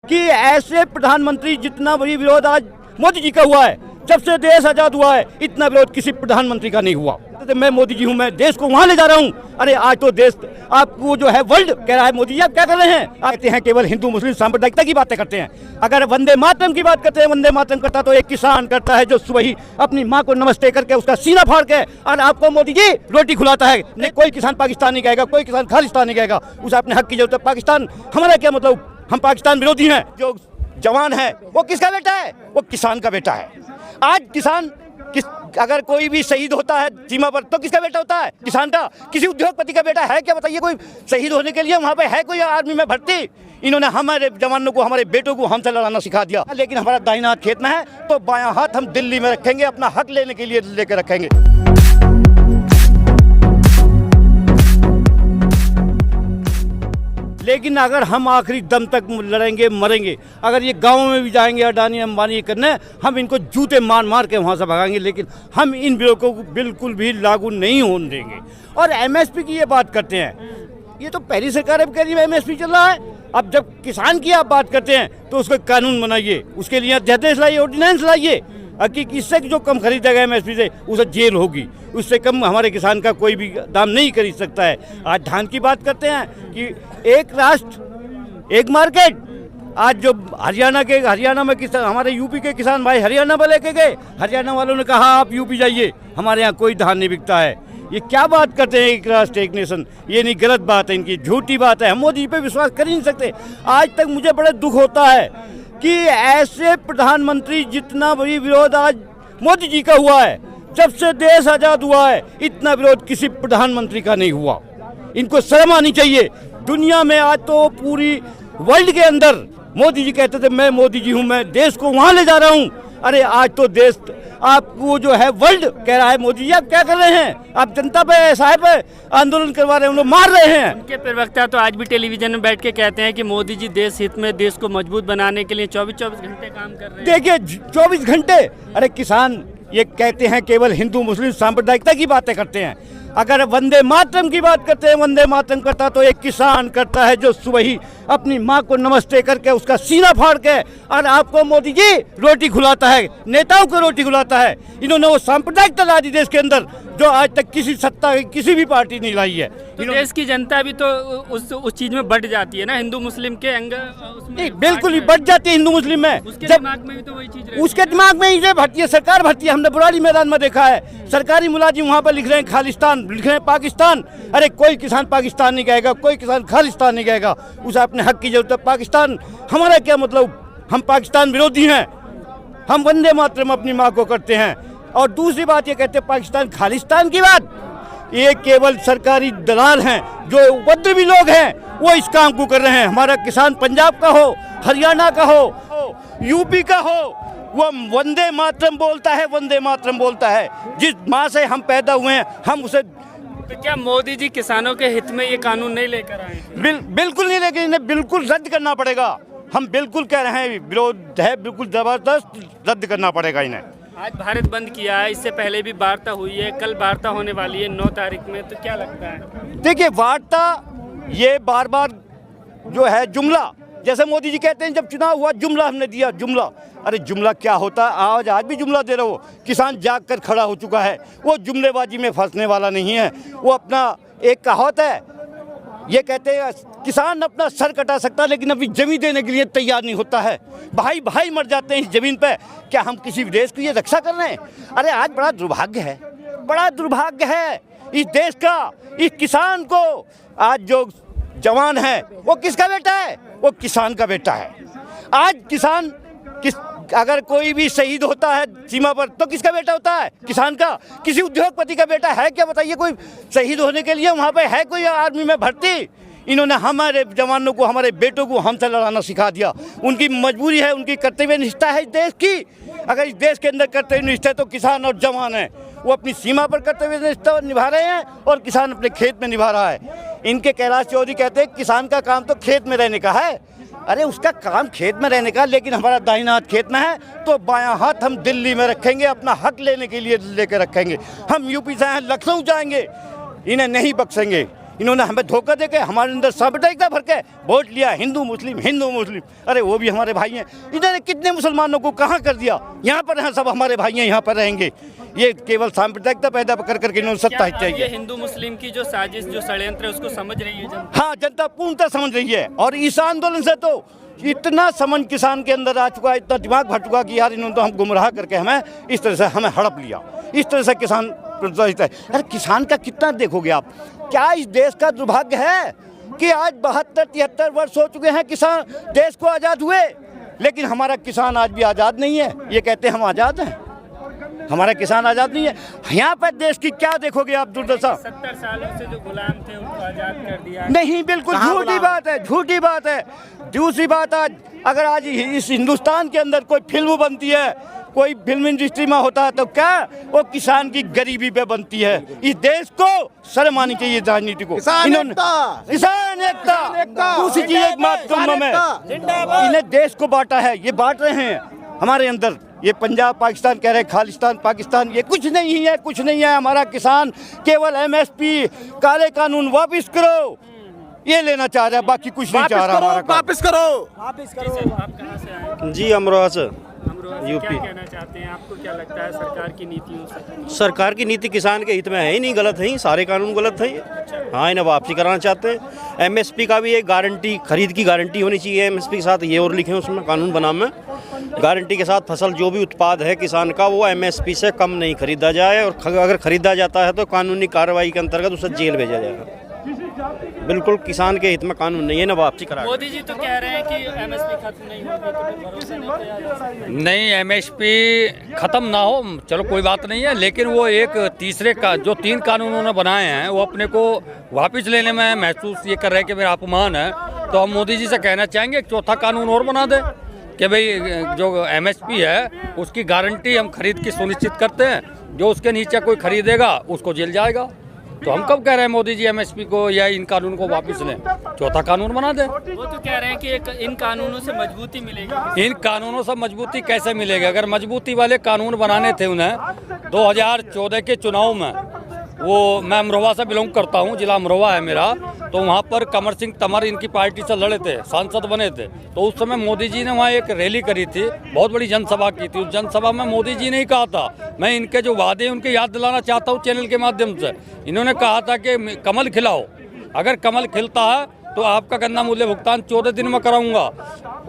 कि ऐसे प्रधानमंत्री जितना बड़ी विरोध आज मोदी जी का हुआ है, जब से देश आजाद हुआ है इतना विरोध किसी प्रधानमंत्री का नहीं हुआ। तो मैं मोदी जी हूँ, मैं देश को वहाँ ले जा रहा हूँ। अरे आज तो देश आपको जो है वर्ल्ड कह रहा है मोदी जी आप क्या कर रहे हैं। आप कहते हैं केवल हिंदू मुस्लिम सांप्रदायिकता की बातें करते हैं। अगर वंदे मातरम की बात करते हैं, वंदे मातरम करता तो एक किसान करता है जो सुबह ही अपनी माँ को नमस्ते करके उसका सीना फाड़ के, और आपको मोदी जी रोटी खिलाता है। नहीं, कोई किसान पाकिस्तान नहीं कहेगा, कोई किसान खालिस्तान नहीं कहेगा, उसे अपने हक की जरूरत है। पाकिस्तान हमारा क्या मतलब, हम पाकिस्तान विरोधी हैं। जो जवान है वो किसका बेटा है? वो किसान का बेटा है। आज किसान अगर कोई भी शहीद होता है सीमा पर तो किसका बेटा होता है? किसान का। किसी उद्योगपति का बेटा है क्या? बताइए, कोई शहीद होने के लिए वहाँ पे है कोई आर्मी में भर्ती? इन्होंने हमारे जवानों को, हमारे बेटों को हमसे लड़ाना सिखा दिया। लेकिन हमारा दाहिना हाथ खेत में है तो बायां हाथ हम दिल्ली में रखेंगे, अपना हक लेने के लिए लेकर रखेंगे। लेकिन अगर हम आखिरी दम तक लड़ेंगे, मरेंगे, अगर ये गाँव में भी जाएंगे अडानी अंबानी करने, हम इनको जूते मार मार के वहाँ से भगाएंगे। लेकिन हम इन बिलों को बिल्कुल भी लागू नहीं होने देंगे। और एमएसपी की ये बात करते हैं, ये तो पहली सरकार अब कह रही है एमएसपी चल रहा है। अब जब किसान की आप बात करते हैं तो उसका कानून बनाइए, उसके लिए अध्यादेश लाइए, ऑर्डिनेंस लाइए कि इससे जो कम खरीदेगा एमएसपी से उसे जेल होगी। उससे कम हमारे किसान का कोई भी दाम नहीं खरीद सकता है। आज धान की बात करते हैं कि एक राष्ट्र एक मार्केट। आज जो हरियाणा में किसान, हमारे यूपी के किसान भाई हरियाणा में लेके गए, हरियाणा वालों ने कहा आप यूपी जाइए, हमारे यहाँ कोई धान नहीं बिकता है। ये क्या बात करते हैं, एक राष्ट्र एक नेशन? ये नहीं, गलत बात है, इनकी झूठी बात है। हम मोदी जी पे विश्वास कर ही नहीं सकते। आज तक मुझे बड़ा दुख होता है कि ऐसे प्रधानमंत्री जितना बड़ी विरोध आज मोदी जी का हुआ है, जब से देश आजाद हुआ है इतना विरोध किसी प्रधानमंत्री का नहीं हुआ। इनको शर्म आनी चाहिए। दुनिया में आज तो पूरी वर्ल्ड के अंदर मोदी जी कहते थे मैं मोदी जी हूँ, मैं देश को वहाँ ले जा रहा हूँ। अरे आज तो देश आपको जो है वर्ल्ड कह रहा है मोदी जी आप क्या कर रहे हैं। आप जनता पे, साहब पे आंदोलन करवा रहे हैं, उन लोग मार रहे हैं। उनके प्रवक्ता तो आज भी टेलीविजन में बैठ के कहते हैं कि मोदी जी देश हित में देश को मजबूत बनाने के लिए 24-24 घंटे काम कर रहे हैं। देखिए 24 घंटे, अरे किसान ये कहते हैं केवल हिंदू मुस्लिम सांप्रदायिकता की बातें करते हैं। अगर वंदे मातरम की बात करते हैं, वंदे मातरम करता तो एक किसान करता है जो सुबह ही अपनी माँ को नमस्ते करके उसका सीना फाड़ के, और आपको मोदी जी रोटी खिलाता है, नेताओं को रोटी खिलाता है। इन्होंने वो सांप्रदायिकता ला दी देश के अंदर जो आज तक किसी सत्ता किसी भी पार्टी नहीं लाई है। तो देश की जनता भी तो उस चीज में बढ़ जाती है ना, हिंदू मुस्लिम के अंग नहीं, बिल्कुल ही बढ़ जाती है हिंदू मुस्लिम में। उसके दिमाग में भी तो वही चीज रहती है। उसके दिमाग में ही भर्ती है, सरकार भर्ती है। हमने बुराड़ी मैदान में देखा है, सरकारी मुलाजिम वहाँ पर लिख रहे हैं खालिस्तान, लिख रहे हैं पाकिस्तान। अरे कोई किसान पाकिस्तान नहीं कहेगा, कोई किसान खालिस्तान नहीं कहेगा, उसे अपने हक की जरूरत है। पाकिस्तान हमारा क्या मतलब, हम पाकिस्तान विरोधी हैं। हम वंदे मातरम अपनी माँ को करते हैं। और दूसरी बात ये कहते हैं पाकिस्तान खालिस्तान की बात, ये केवल सरकारी दलाल हैं, जो उपद्रवी लोग हैं वो इस काम को कर रहे हैं। हमारा किसान पंजाब का हो, हरियाणा का हो, यूपी का हो, वो वंदे मातरम बोलता है, वंदे मातरम बोलता है। जिस माँ से हम पैदा हुए हैं हम उसे। तो क्या मोदी जी किसानों के हित में ये कानून नहीं लेकर आए? बिल्कुल नहीं, लेकिन इन्हें बिल्कुल रद्द करना पड़ेगा। हम बिल्कुल कह रहे हैं, विरोध है बिल्कुल जबरदस्त, रद्द करना पड़ेगा इन्हें। आज भारत बंद किया है, इससे पहले भी वार्ता हुई है, कल वार्ता होने वाली है 9 तारीख में, तो क्या लगता है? देखिए वार्ता ये बार बार जो है जुमला, जैसे मोदी जी कहते हैं जब चुनाव हुआ जुमला हमने दिया, जुमला। अरे जुमला क्या होता है? आज भी जुमला दे रहे हो। किसान जाग कर खड़ा हो चुका है, वो जुमलेबाजी में फंसने वाला नहीं है। वो अपना एक कहावत है, ये कहते हैं किसान अपना सर कटा सकता है लेकिन अभी जमीन देने के लिए तैयार नहीं होता है। भाई भाई मर जाते हैं इस जमीन पे। क्या हम किसी देश की ये रक्षा कर रहे हैं? अरे आज बड़ा दुर्भाग्य है, बड़ा दुर्भाग्य है इस देश का। इस किसान को आज जो जवान है वो किसका बेटा है? वो किसान का बेटा है। आज किसान अगर कोई भी शहीद होता है सीमा पर तो किसका बेटा होता है? किसान का। किसी उद्योगपति का बेटा है क्या? बताइए, कोई शहीद होने के लिए वहाँ पे है कोई आर्मी में भर्ती? इन्होंने हमारे जवानों को, हमारे बेटों को हमसे लड़ाना सिखा दिया। उनकी मजबूरी है, उनकी कर्तव्य निष्ठा है इस देश की। अगर इस देश के अंदर कर्तव्य निष्ठा है तो किसान और जवान है, वो अपनी सीमा पर कर्तव्य निष्ठा निभा रहे हैं और किसान अपने खेत में निभा रहा है। इनके कैलाश चौधरी कहते हैं किसान का काम तो खेत में रहने का है। अरे उसका काम खेत में रहने का, लेकिन हमारा दाहिना हाथ खेत में है तो बायां हाथ हम दिल्ली में रखेंगे, अपना हक लेने के लिए लेकर रखेंगे। हम यूपी से हैं, लखनऊ जाएंगे, इन्हें नहीं बख्शेंगे। इन्होंने हमें धोखा दे के हमारे अंदर सांप्रदायिकता भर के वोट लिया, हिंदू मुस्लिम। अरे वो भी हमारे भाई हैं। इन्होंने कितने मुसलमानों को कहाँ कर दिया? यहाँ पर हैं, सब हमारे भाई हैं, यहाँ पर रहेंगे। ये केवल सांप्रदायिकता पैदा कर करके इन्होंने सत्ता क्या चाहिए। ये हिंदू मुस्लिम की जो साजिश, जो षड्यंत्र है, उसको समझ रही है जनता? हाँ, जनता पूर्णतः समझ रही है। और इस आंदोलन से तो इतना समझ किसान के अंदर आ चुका है, इतना दिमाग भर चुका कि यार इन्होंने तो हम गुमराह करके हमें इस तरह से हमें हड़प लिया। इस तरह से किसान प्रदर्शित है। अरे किसान का कितना देखोगे आप? क्या इस देश का दुर्भाग्य है कि आज 72-73 वर्ष हो चुके हैं किसान देश को आज़ाद हुए, लेकिन हमारा किसान आज भी आज़ाद नहीं है। ये कहते हैं हम आज़ाद हैं, हमारा किसान आज़ाद नहीं है। यहाँ पर देश की क्या देखोगे आप दुर्दशा? 70 सालों से जो गुलाम थे उनको आज़ाद कर दिया। नहीं, बिल्कुल झूठी बात है, झूठी बात है। दूसरी बात, आज इस हिंदुस्तान के अंदर कोई फिल्म बनती है, कोई फिल्म इंडस्ट्री में होता है, तो क्या वो किसान की गरीबी पे बनती है? इस देश को शर्म आनी चाहिए राजनीति को। किसान एकता दूसरी चीज एक में इन्हें देश को बांटा है, ये बांट रहे हैं हमारे अंदर। ये पंजाब पाकिस्तान कह रहे हैं, खालिस्तान पाकिस्तान, ये कुछ नहीं है, कुछ नहीं है। हमारा किसान केवल MSP, काले कानून वापस करो, ये लेना चाह रहा है, बाकी कुछ नहीं चाह रहा। वापस करो। आप कहाँ से आए? जी अमरोहा से। अमरोहा से। क्या कहना चाहते हैं? आपको क्या लगता है सरकार की नीतियों से? सरकार की नीति किसान के हित में है ही नहीं, गलत है ही, सारे कानून गलत है। हाँ, इन्हें वापसी कराना चाहते हैं। MSP का भी एक गारंटी, खरीद की गारंटी होनी चाहिए MSP के साथ, ये और लिखे उसमें कानून बना में गारंटी के साथ फसल जो भी उत्पाद है किसान का वो MSP से कम नहीं खरीदा जाए, और अगर खरीदा जाता है तो कानूनी कार्रवाई के अंतर्गत उसे जेल भेजा जाएगा। बिल्कुल किसान के हित में कानून नहीं है, ना वापसी करा। मोदी जी तो कह रहे हैं कि MSP खत्म नहीं होगी, तो फिर भरोसा नहीं किया। नहीं, MSP ख़त्म ना हो, चलो कोई बात नहीं है, लेकिन वो एक तीसरे का जो 3 कानून उन्होंने बनाए हैं वो अपने को वापस लेने में महसूस ये कर रहे हैं कि मेरा अपमान है। तो हम मोदी जी से कहना चाहेंगे एक चौथा कानून और बना दें कि भाई जो MSP है उसकी गारंटी हम खरीद की सुनिश्चित करते हैं, जो उसके नीचे कोई खरीदेगा उसको जेल जाएगा। तो हम कब कह रहे हैं मोदी जी MSP को या इन कानून को वापस लें, चौथा कानून बना दें। वो तो कह रहे हैं कि इन कानूनों से मजबूती मिलेगी। इन कानूनों से मजबूती कैसे मिलेगी? अगर मजबूती वाले कानून बनाने थे उन्हें 2014 के चुनाव में, वो मैं अमरोहा से बिलोंग करता हूँ, जिला अमरोहा है मेरा, तो वहाँ पर कमर सिंह तमर इनकी पार्टी से लड़े थे, सांसद बने थे। तो उस समय मोदी जी ने वहाँ एक रैली करी थी, बहुत बड़ी जनसभा की थी। उस जनसभा में मोदी जी ने ही कहा था, मैं इनके जो वादे हैं उनके याद दिलाना चाहता हूँ चैनल के माध्यम से। इन्होंने कहा था कि कमल खिलाओ, अगर कमल खिलता है तो आपका गन्ना मूल्य भुगतान 14 दिन में कराऊंगा,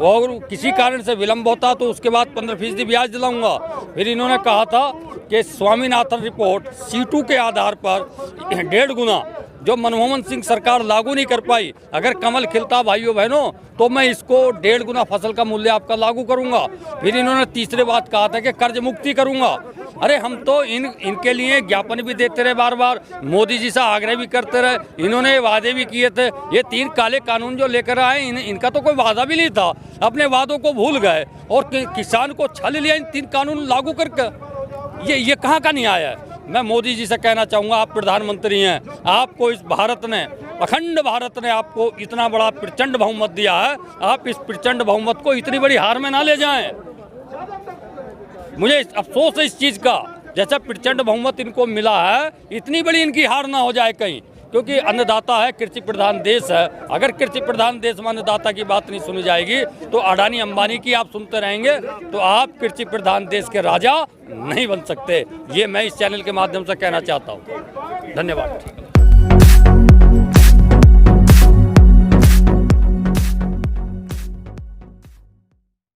और किसी कारण से विलम्ब होता तो उसके बाद 15% ब्याज दिलाऊंगा। फिर इन्होंने कहा था कि स्वामीनाथन रिपोर्ट C2 के आधार पर 1.5 गुना जो मनमोहन सिंह सरकार लागू नहीं कर पाई, अगर कमल खिलता भाइयों बहनों तो मैं इसको 1.5 गुना फसल का मूल्य आपका लागू करूंगा। फिर इन्होंने तीसरे बात कहा था कि कर्ज मुक्ति करूंगा। अरे हम तो इनके लिए ज्ञापन भी देते रहे, बार बार मोदी जी से आग्रह भी करते रहे, इन्होंने वादे भी किए थे। ये 3 काले कानून जो लेकर आए, इनका तो कोई वादा भी नहीं था, अपने वादों को भूल गए और किसान को छल लिया इन 3 कानून लागू करके। ये कहाँ का न्याय है? मैं मोदी जी से कहना चाहूँगा, आप प्रधानमंत्री हैं, आपको इस भारत ने, अखंड भारत ने आपको इतना बड़ा प्रचंड बहुमत दिया है, आप इस प्रचंड बहुमत को इतनी बड़ी हार में ना ले जाएं। मुझे अफसोस है इस चीज़ का, जैसा प्रचंड बहुमत इनको मिला है इतनी बड़ी इनकी हार ना हो जाए कहीं, क्योंकि अन्नदाता है, कृषि प्रधान देश है। अगर कृषि प्रधान देश में अन्नदाता की बात नहीं सुनी जाएगी तो अडानी अंबानी की आप सुनते रहेंगे, तो आप कृषि प्रधान देश के राजा नहीं बन सकते। ये मैं इस चैनल के माध्यम से कहना चाहता हूँ। धन्यवाद।